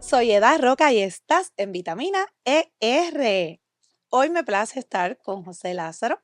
Soy Eda Roca y estás en Vitamina ER. Hoy me place estar con José Lázaro,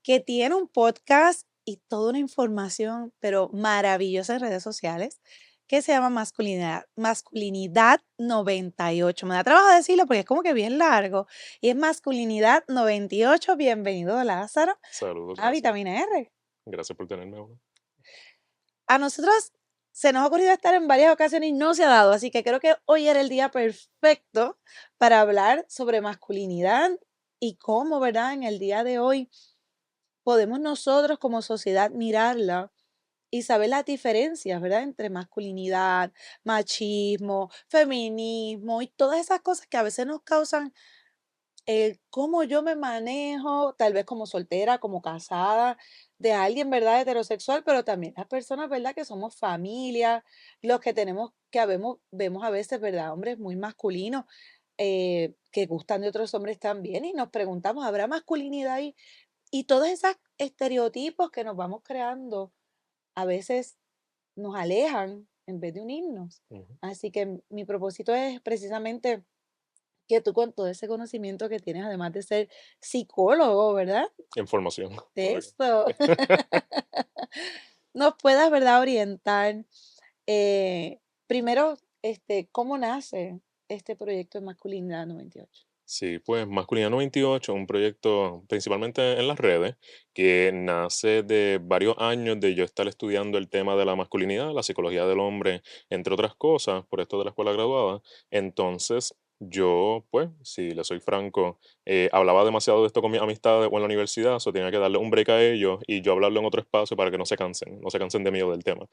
que tiene un podcast y toda una información, pero maravillosa en redes sociales, que se llama Masculinidad 98. Me da trabajo decirlo porque es como que bien largo. Y es Masculinidad 98. Bienvenido, Lázaro, Saludos, a gracias. Vitamina R. Gracias por tenerme ahora. A nosotros se nos ha ocurrido estar en varias ocasiones y no se ha dado, así que creo que hoy era el día perfecto para hablar sobre masculinidad y cómo, ¿verdad? En el día de hoy podemos nosotros como sociedad mirarla y saber las diferencias, ¿verdad? Entre masculinidad, machismo, feminismo y todas esas cosas que a veces nos causan el cómo yo me manejo, tal vez como soltera, como casada, de alguien, ¿verdad? Heterosexual, pero también las personas, ¿verdad? Que somos familia, los que tenemos, vemos a veces, ¿verdad? Hombres muy masculinos que gustan de otros hombres también y nos preguntamos, ¿habrá masculinidad ahí? Y todos esos estereotipos que nos vamos creando a veces nos alejan en vez de unirnos. Ujú. Así que mi propósito es precisamente que tú con todo ese conocimiento que tienes, además de ser psicólogo, ¿verdad? Información. De Por eso, nos puedas, ¿verdad? Orientar. Primero, ¿cómo nace este proyecto de Masculinidad 98? Sí, pues Masculinidad 98, un proyecto principalmente en las redes que nace de varios años de yo estar estudiando el tema de la masculinidad, la psicología del hombre, entre otras cosas, por esto de la escuela graduada. Entonces, yo, pues, si le soy franco, hablaba demasiado de esto con mis amistades o en la universidad, o tenía que darle un break a ellos y yo hablarlo en otro espacio para que no se cansen de mí o del tema.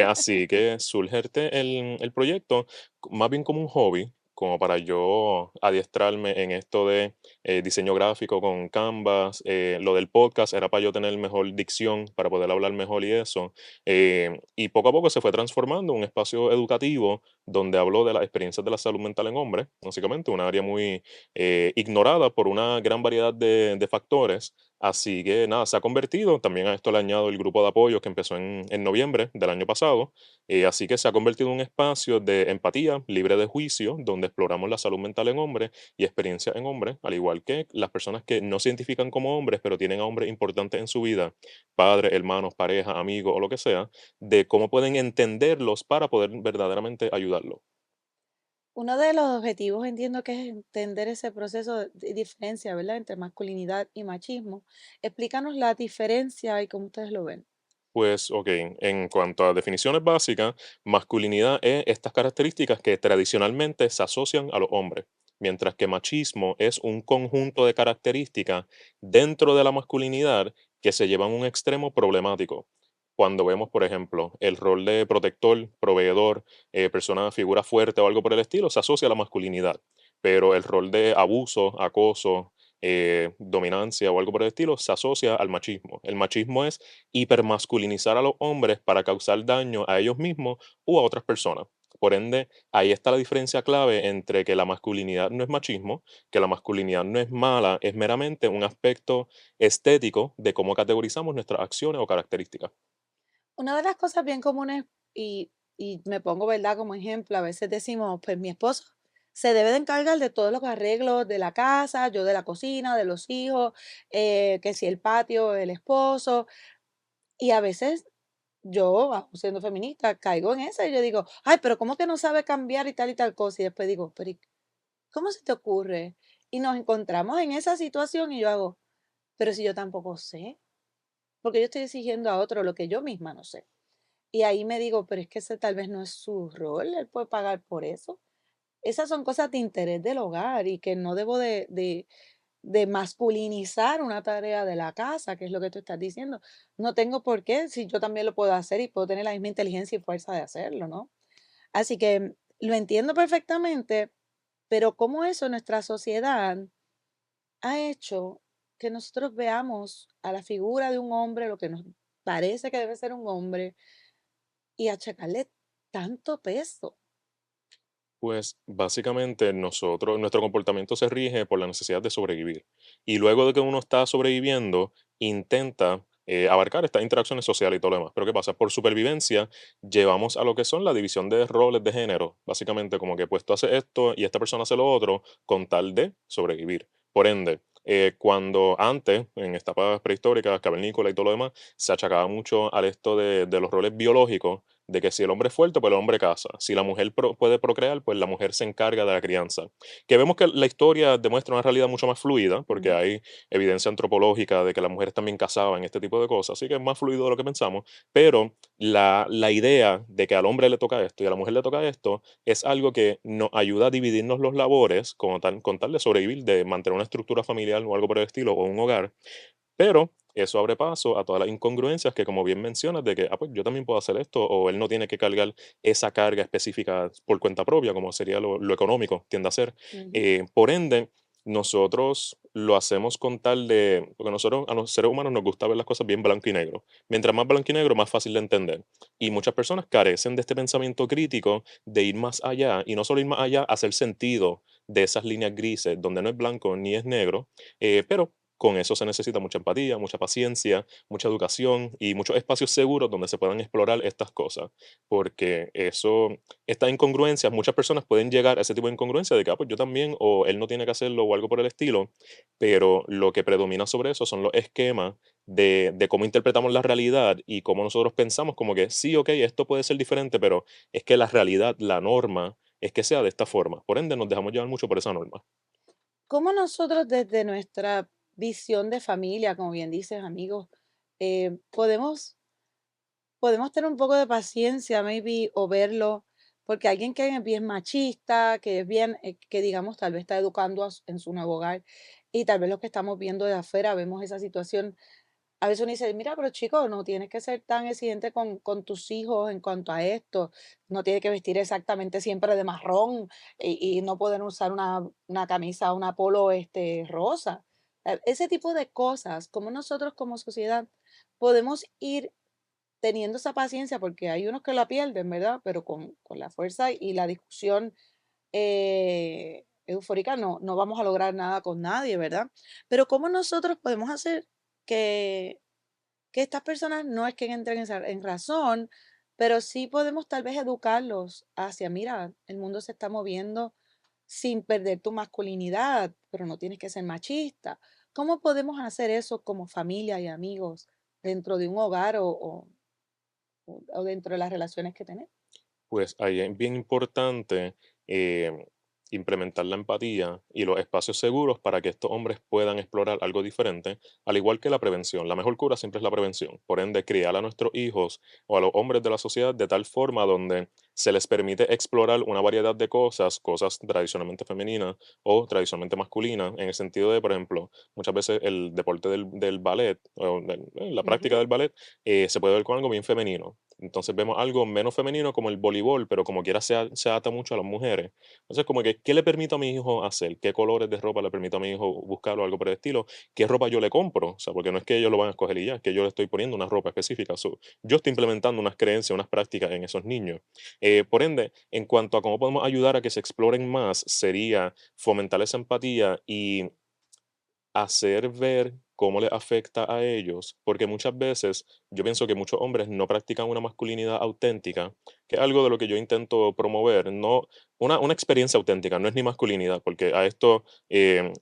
Así que surge el proyecto más bien como un hobby, como para yo adiestrarme en esto de diseño gráfico con Canvas. Lo del podcast era para yo tener mejor dicción, para poder hablar mejor y eso. Y poco a poco se fue transformando en un espacio educativo donde hablo de las experiencias de la salud mental en hombres, básicamente una área muy ignorada por una gran variedad de factores. Así que nada, se ha convertido, también a esto le añado el grupo de apoyo que empezó en noviembre del año pasado. Así que se ha convertido en un espacio de empatía, libre de juicio, donde exploramos la salud mental en hombres y experiencias en hombres, al igual que las personas que no se identifican como hombres, pero tienen a hombres importantes en su vida, padres, hermanos, pareja, amigos o lo que sea, de cómo pueden entenderlos para poder verdaderamente ayudarlos. Uno de los objetivos entiendo que es entender ese proceso de diferencia, ¿verdad? Entre masculinidad y machismo. Explícanos la diferencia y cómo ustedes lo ven. Pues, ok, en cuanto a definiciones básicas, masculinidad es estas características que tradicionalmente se asocian a los hombres, mientras que machismo es un conjunto de características dentro de la masculinidad que se llevan a un extremo problemático. Cuando vemos, por ejemplo, el rol de protector, proveedor, persona, figura fuerte o algo por el estilo, se asocia a la masculinidad, pero el rol de abuso, acoso, dominancia o algo por el estilo se asocia al machismo. El machismo es hipermasculinizar a los hombres para causar daño a ellos mismos o a otras personas. Por ende, ahí está la diferencia clave entre que la masculinidad no es machismo, que la masculinidad no es mala, es meramente un aspecto estético de cómo categorizamos nuestras acciones o características. Una de las cosas bien comunes, y me pongo, ¿verdad? Como ejemplo, a veces decimos, pues mi esposo se debe de encargar de todos los arreglos de la casa, yo de la cocina, de los hijos, que si el patio, el esposo. Y a veces yo, aun siendo feminista, caigo en esa y yo digo, ay, pero ¿cómo que no sabe cambiar y tal cosa? Y después digo, pero ¿y cómo se te ocurre? Y nos encontramos en esa situación y yo hago, pero si yo tampoco sé, porque yo estoy exigiendo a otro lo que yo misma no sé. Y ahí me digo, pero es que ese tal vez no es su rol, él puede pagar por eso. Esas son cosas de interés del hogar y que no debo de masculinizar una tarea de la casa, que es lo que tú estás diciendo. No tengo por qué, si yo también lo puedo hacer y puedo tener la misma inteligencia y fuerza de hacerlo, ¿no? Así que lo entiendo perfectamente, pero cómo eso nuestra sociedad ha hecho que nosotros veamos a la figura de un hombre, lo que nos parece que debe ser un hombre, y achacarle tanto peso. Pues básicamente nuestro comportamiento se rige por la necesidad de sobrevivir. Y luego de que uno está sobreviviendo, intenta abarcar estas interacciones sociales y todo lo demás. Pero ¿qué pasa? Por supervivencia llevamos a lo que son la división de roles de género, básicamente como que pues tú haces esto y esta persona hace lo otro con tal de sobrevivir. Por ende, cuando antes, en etapas prehistóricas, cavernícolas y todo lo demás, se achacaba mucho al esto de los roles biológicos, de que si el hombre es fuerte, pues el hombre caza. Si la mujer puede procrear, pues la mujer se encarga de la crianza. Que vemos que la historia demuestra una realidad mucho más fluida, porque Ujú. hay evidencia antropológica de que las mujeres también cazaban este tipo de cosas, así que es más fluido de lo que pensamos, pero la idea de que al hombre le toca esto y a la mujer le toca esto es algo que nos ayuda a dividirnos los labores con tal de sobrevivir, de mantener una estructura familiar o algo por el estilo, o un hogar, pero eso abre paso a todas las incongruencias que, como bien mencionas, de que, pues yo también puedo hacer esto, o él no tiene que cargar esa carga específica por cuenta propia, como sería lo económico, tiende a ser. Ujú. Por ende, nosotros lo hacemos con tal de, porque nosotros, a los seres humanos nos gusta ver las cosas bien blanco y negro. Mientras más blanco y negro, más fácil de entender. Y muchas personas carecen de este pensamiento crítico de ir más allá, y no solo ir más allá, hacer sentido de esas líneas grises, donde no es blanco ni es negro, pero con eso se necesita mucha empatía, mucha paciencia, mucha educación y muchos espacios seguros donde se puedan explorar estas cosas, porque eso, estas incongruencias, muchas personas pueden llegar a ese tipo de incongruencia de que, pues yo también, o él no tiene que hacerlo, o algo por el estilo, pero lo que predomina sobre eso son los esquemas de cómo interpretamos la realidad y cómo nosotros pensamos como que sí, ok, esto puede ser diferente, pero es que la realidad, la norma, es que sea de esta forma. Por ende, nos dejamos llevar mucho por esa norma. ¿Cómo nosotros desde nuestra visión de familia, como bien dices, amigos, podemos tener un poco de paciencia, maybe, o verlo, porque alguien que es bien machista, que es bien, que digamos, tal vez está educando en su nuevo hogar, y tal vez lo que estamos viendo de afuera, vemos esa situación. A veces uno dice, mira, pero chico, no tienes que ser tan exigente con tus hijos en cuanto a esto. No tienes que vestir exactamente siempre de marrón y no poder usar una camisa, una polo rosa. Ese tipo de cosas, como nosotros como sociedad podemos ir teniendo esa paciencia, porque hay unos que la pierden, ¿verdad? Pero con la fuerza y la discusión eufórica no vamos a lograr nada con nadie, ¿verdad? Pero ¿cómo nosotros podemos hacer que estas personas no es que entren en razón, pero sí podemos tal vez educarlos hacia, mira, el mundo se está moviendo sin perder tu masculinidad, pero no tienes que ser machista? ¿Cómo podemos hacer eso como familia y amigos dentro de un hogar o dentro de las relaciones que tenemos? Pues ahí es bien importante eh, implementar la empatía y los espacios seguros para que estos hombres puedan explorar algo diferente, al igual que la prevención. La mejor cura siempre es la prevención. Por ende, criar a nuestros hijos o a los hombres de la sociedad de tal forma donde se les permite explorar una variedad de cosas, cosas tradicionalmente femeninas o tradicionalmente masculinas, en el sentido de, por ejemplo, muchas veces el deporte del ballet o la práctica Ujú. del ballet se puede ver con algo bien femenino. Entonces vemos algo menos femenino como el voleibol, pero como quiera se ata mucho a las mujeres. Entonces, como que, ¿qué le permito a mi hijo hacer? ¿Qué colores de ropa le permito a mi hijo buscar o algo por el estilo? ¿Qué ropa yo le compro? O sea, porque no es que ellos lo van a escoger y ya, es que yo le estoy poniendo una ropa específica. So, yo estoy implementando unas creencias, unas prácticas en esos niños. Por ende, en cuanto a cómo podemos ayudar a que se exploren más, sería fomentar esa empatía y hacer ver cómo les afecta a ellos, porque muchas veces yo pienso que muchos hombres no practican una masculinidad auténtica, que es algo de lo que yo intento promover, no una experiencia auténtica, no es ni masculinidad, porque a esto el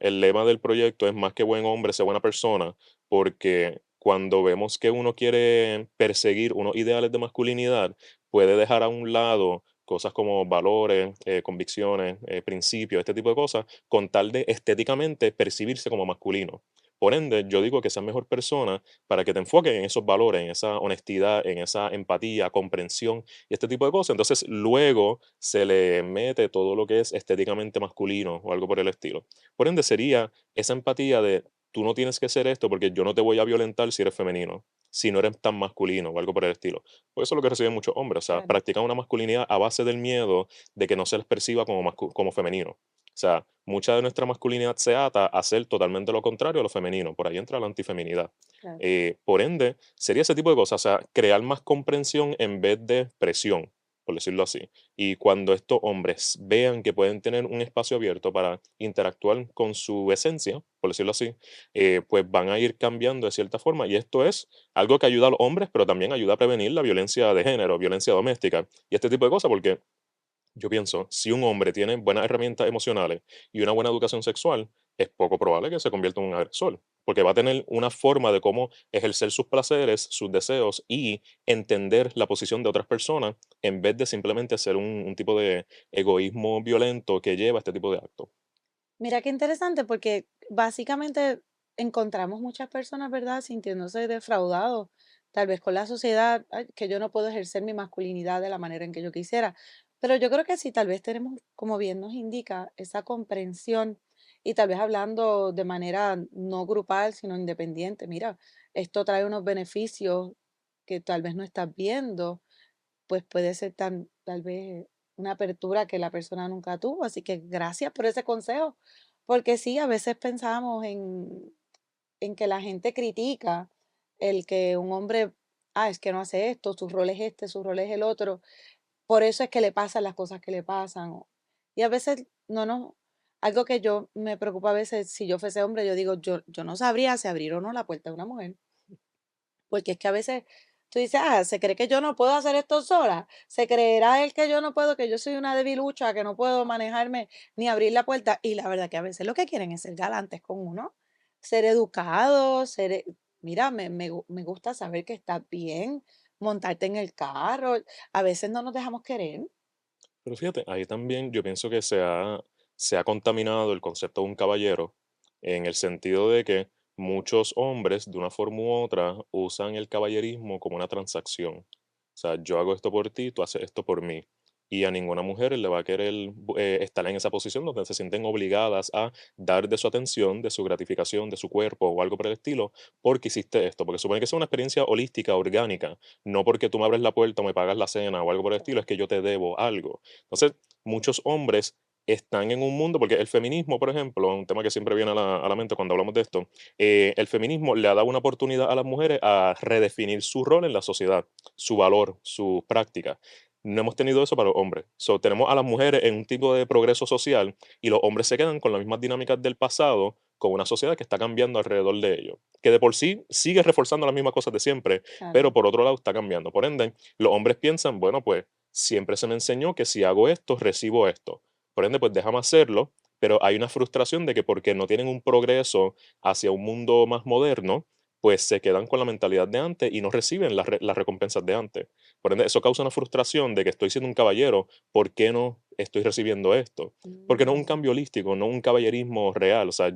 lema del proyecto es más que buen hombre, sea buena persona, porque cuando vemos que uno quiere perseguir unos ideales de masculinidad, puede dejar a un lado cosas como valores, convicciones, principios, este tipo de cosas, con tal de estéticamente percibirse como masculino. Por ende, yo digo que seas mejor persona para que te enfoques en esos valores, en esa honestidad, en esa empatía, comprensión y este tipo de cosas. Entonces, luego se le mete todo lo que es estéticamente masculino o algo por el estilo. Por ende, sería esa empatía de tú no tienes que ser esto porque yo no te voy a violentar si eres femenino, si no eres tan masculino o algo por el estilo. Pues eso es lo que reciben muchos hombres, o sea, Claro. practican una masculinidad a base del miedo de que no se les perciba como, como femenino. O sea, mucha de nuestra masculinidad se ata a ser totalmente lo contrario a lo femenino. Por ahí entra la antifeminidad. Claro. Por ende, sería ese tipo de cosas, o sea, crear más comprensión en vez de presión. por decirlo así. Y cuando estos hombres vean que pueden tener un espacio abierto para interactuar con su esencia, por decirlo así, pues van a ir cambiando de cierta forma. Y esto es algo que ayuda a los hombres, pero también ayuda a prevenir la violencia de género, violencia doméstica y este tipo de cosas, porque yo pienso, si un hombre tiene buenas herramientas emocionales y una buena educación sexual, es poco probable que se convierta en un agresor, porque va a tener una forma de cómo ejercer sus placeres, sus deseos y entender la posición de otras personas en vez de simplemente ser un tipo de egoísmo violento que lleva a este tipo de actos. Mira qué interesante porque básicamente encontramos muchas personas, ¿verdad?, sintiéndose defraudados, tal vez con la sociedad, "Ay, que yo no puedo ejercer mi masculinidad de la manera en que yo quisiera". Pero yo creo que sí, tal vez tenemos, como bien nos indica, esa comprensión y tal vez hablando de manera no grupal, sino independiente. Mira, esto trae unos beneficios que tal vez no estás viendo, pues puede ser tal vez una apertura que la persona nunca tuvo. Así que gracias por ese consejo, porque sí, a veces pensamos en que la gente critica el que un hombre, es que no hace esto, su rol es este, su rol es el otro, por eso es que le pasan las cosas que le pasan. Y a veces no nos, algo que yo me preocupa a veces, si yo fuese hombre, yo digo, yo no sabría si abrir o no la puerta de una mujer. Porque es que a veces tú dices: se cree que yo no puedo hacer esto sola, se creerá él que yo no puedo, que yo soy una debilucha, que no puedo manejarme ni abrir la puerta". Y la verdad que a veces lo que quieren es ser galantes con uno, ser educados, mira, me gusta saber que estás bien, montarte en el carro. A veces no nos dejamos querer. Pero fíjate, ahí también yo pienso que se ha contaminado el concepto de un caballero en el sentido de que muchos hombres, de una forma u otra, usan el caballerismo como una transacción. O sea, yo hago esto por ti, tú haces esto por mí. Y a ninguna mujer le va a querer estar en esa posición donde se sienten obligadas a dar de su atención, de su gratificación, de su cuerpo o algo por el estilo, porque hiciste esto. Porque supone que es una experiencia holística, orgánica, no porque tú me abres la puerta o me pagas la cena o algo por el estilo, es que yo te debo algo. Entonces, muchos hombres están en un mundo, porque el feminismo, por ejemplo, un tema que siempre viene a la mente cuando hablamos de esto, el feminismo le ha dado una oportunidad a las mujeres a redefinir su rol en la sociedad, su valor, sus prácticas. No hemos tenido eso para los hombres. So, tenemos a las mujeres en un tipo de progreso social y los hombres se quedan con las mismas dinámicas del pasado, con una sociedad que está cambiando alrededor de ellos, que de por sí sigue reforzando las mismas cosas de siempre, pero Claro. por otro lado está cambiando. Por ende, los hombres piensan, bueno, pues siempre se me enseñó que si hago esto, recibo esto. Por ende, pues déjame hacerlo, pero hay una frustración de que porque no tienen un progreso hacia un mundo más moderno, pues se quedan con la mentalidad de antes y no reciben las recompensas de antes. Por ende, eso causa una frustración de que estoy siendo un caballero, ¿por qué no estoy recibiendo esto? Porque no es un Mm. cambio holístico, no un caballerismo real. O sea,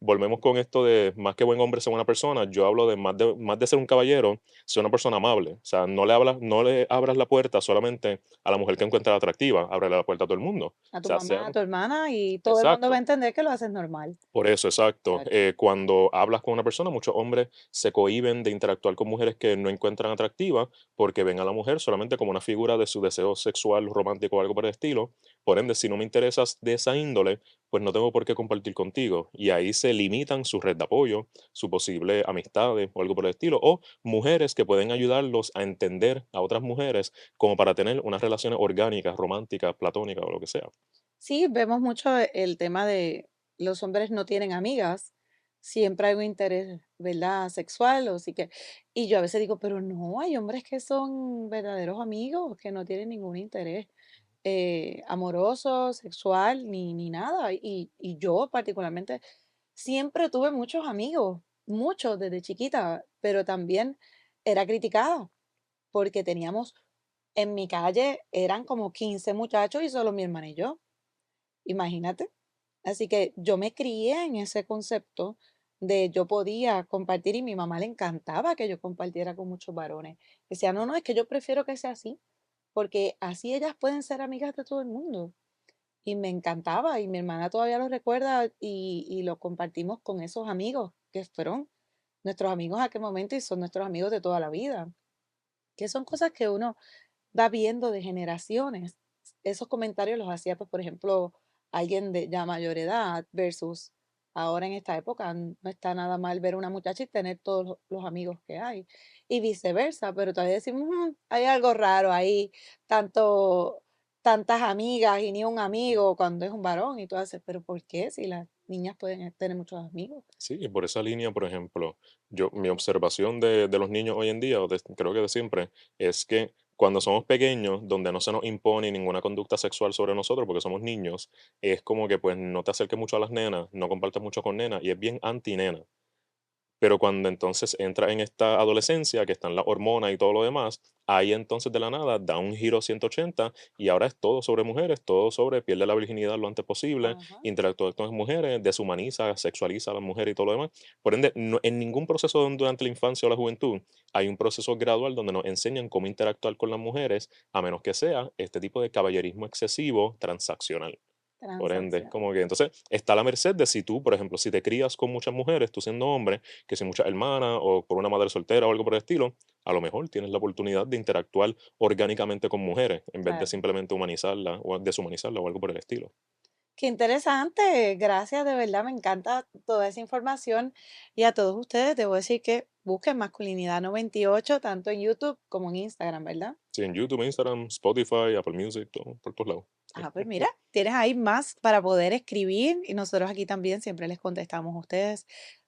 volvemos con esto de más que buen hombre ser buena persona, yo hablo de más de ser un caballero, ser una persona amable. O sea, no le abras la puerta solamente a la mujer que encuentras atractiva, ábrele la puerta a todo el mundo. O A tu sea, mamá, sea a tu hermana, y todo el mundo va a exacto. entender que lo haces normal. Por eso, exacto. Exacto. Cuando hablas con una persona, muchos hombres se cohíben de interactuar con mujeres que no encuentran atractiva porque ven a la mujer solamente como una figura de su deseo sexual, romántico o algo por el estilo. Por ende, si no me interesas de esa índole, pues no tengo por qué compartir contigo. Y ahí se limitan su red de apoyo, su posible amistades o algo por el estilo. O mujeres que pueden ayudarlos a entender a otras mujeres como para tener unas relaciones orgánicas, románticas, platónicas o lo que sea. Sí, vemos mucho el tema de los hombres no tienen amigas, siempre hay un interés, ¿verdad?, sexual, o sí que, y yo a veces digo, pero no, hay hombres que son verdaderos amigos, que no tienen ningún interés amoroso, sexual, ni nada. Y yo particularmente siempre tuve muchos amigos, muchos desde chiquita, pero también era criticada porque teníamos, en mi calle eran como 15 muchachos y solo mi hermana y yo. Imagínate. Así que yo me crié en ese concepto de yo podía compartir y mi mamá le encantaba que yo compartiera con muchos varones. Decía, no, no, es que yo prefiero que sea así, porque así ellas pueden ser amigas de todo el mundo. Y me encantaba y mi hermana todavía lo recuerda y lo compartimos con esos amigos que fueron nuestros amigos a aquel momento y son nuestros amigos de toda la vida, que son cosas que uno va viendo de generaciones. Esos comentarios los hacía, pues, por ejemplo, alguien de ya mayor edad versus ahora en esta época no está nada mal ver una muchacha y tener todos los amigos que hay, y viceversa, pero todavía decimos: hay algo raro ahí, tanto tantas amigas y ni un amigo cuando es un varón", y tú haces: "¿Pero por qué? Si las niñas pueden tener muchos amigos". Sí, y por esa línea, por ejemplo, mi observación de los niños hoy en día, creo que de siempre, es que cuando somos pequeños, donde no se nos impone ninguna conducta sexual sobre nosotros, porque somos niños, es como que pues no te acerques mucho a las nenas, no compartas mucho con nenas, y es bien anti-nena. Pero cuando entonces entra en esta adolescencia, que están las hormonas y todo lo demás, ahí entonces de la nada da un giro 180 y ahora es todo sobre mujeres, todo sobre pierde la virginidad lo antes posible, Ajá, interactúa con las mujeres, deshumaniza, sexualiza a las mujeres y todo lo demás. Por ende, en ningún proceso durante la infancia o la juventud hay un proceso gradual donde nos enseñan cómo interactuar con las mujeres, a menos que sea este tipo de caballerismo excesivo transaccional. Por ende, es transacción. como que entonces está a la merced de si tú, por ejemplo, si te crías con muchas mujeres, tú siendo hombre, que si muchas hermanas o por una madre soltera o algo por el estilo, a lo mejor tienes la oportunidad de interactuar orgánicamente con mujeres en vez de Claro. simplemente humanizarla o deshumanizarla o algo por el estilo. Qué interesante, gracias, de verdad me encanta toda esa información y a todos ustedes debo decir que busquen Masculinidad 98 tanto en YouTube como en Instagram, ¿verdad? Sí, en YouTube, Instagram, Spotify, Apple Music, todo, por todos lados. Ah, pues mira, tienes ahí más para poder escribir y nosotros aquí también siempre les contestamos a ustedes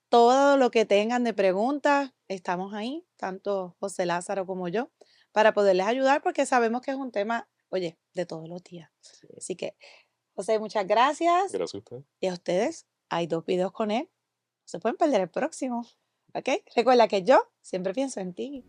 todo lo que tengan de preguntas, estamos ahí, tanto José Lázaro como yo, para poderles ayudar porque sabemos que es un tema, oye, de todos los días. Sí, Así que, José, muchas gracias. gracias a usted. Y a ustedes, hay 2 videos con él. No se pueden perder el próximo, ¿ok? Recuerda que yo siempre pienso en ti.